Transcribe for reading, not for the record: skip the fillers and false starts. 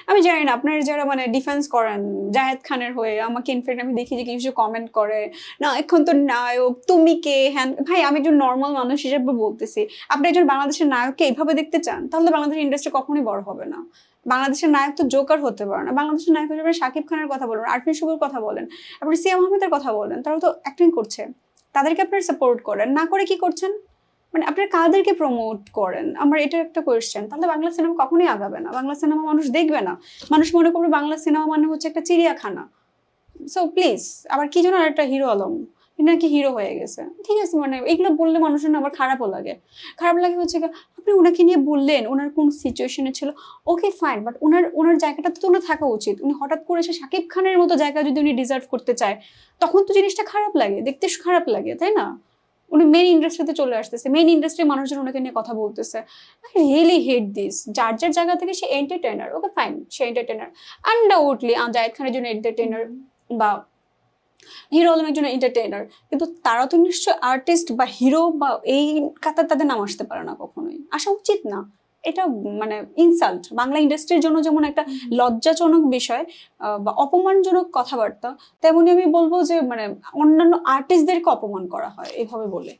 আমি জানি না আপনারা যারা মানে ডিফেন্স করেন জাহেদ খানের হয়ে আমাকে ইনফ্যাক্ট আমি দেখি যে কিছু কমেন্ট করে না এখন তো নায়ক তুমি কে হ্যান ভাই আমি একজন নর্মাল মানুষ হিসেবে বলতেছি আপনি একজন বাংলাদেশের নায়ককে এইভাবে দেখতে চান তাহলে বাংলাদেশের ইন্ডাস্ট্রি কখনোই বড় হবে না বাংলাদেশের নায়ক তো জোকার হতে পারে না বাংলাদেশের নায়ক হিসেবে শাকিব খানের কথা বলেন আরফিন শুভর কথা বলেন আপনি সিয়াম আহমেদের কথা বলেন তারা তো অ্যাক্টিং করছে তাদেরকে আপনারা সাপোর্ট করেন না করে কি করছেন মানে আপনারা কাদেরকে প্রমোট করেন আমার এটা একটা কোয়েশ্চেন তাহলে বাংলা সিনেমা কখনোই আগাবে না বাংলা সিনেমা মানুষ দেখবে না মানুষ মনে করবে বাংলা সিনেমা মানে হচ্ছে একটা চিড়িয়াখানা সো প্লিজ আবার কি যেন একটা হিরো আলম নাকি হিরো হয়ে গেছে ঠিক আছে মানে এগুলো বললে মানুষের না আবার খারাপও লাগে খারাপ লাগে হচ্ছে আপনি ওনাকে নিয়ে বললেন ওনার কোন সিচুয়েশনে ছিল ওকে ফাইন বাট ওনার ওনার জায়গাটা তো ওনার থাকা উচিত উনি হঠাৎ করে এসে শাকিব খানের মতো জায়গা যদি উনি ডিজার্ভ করতে চায় তখন তো জিনিসটা খারাপ লাগে দেখতে খারাপ লাগে তাই না উনি মেইন ইন্ডাস্ট্রিতে চলে আসতেছে মেইন ইন্ডাস্ট্রির মানুষজন ওনাকে নিয়ে কথা বলতেছে আই রিয়েলি হেট দিস যার যার জায়গা থেকে সে এন্টারটেনার ওকে ফাইন সে এন্টারটেনার আনডাউটলি জায়েদ খানের জন্য এন্টারটেনার বা হিরো আলম একজন এন্টারটেইনার কিন্তু তারা তো নিশ্চয় আর্টিস্ট বা হিরো বা এই কাতার তাদের নাম আসতে পারে না কখনোই আসা উচিত না এটা মানে ইনসাল্ট বাংলা ইন্ডাস্ট্রির জন্য যেমন একটা লজ্জাজনক বিষয় বা অপমানজনক কথাবার্তা তেমনি আমি বলবো যে মানে অন্যান্য আর্টিস্টদেরকে অপমান করা হয় এভাবে বলে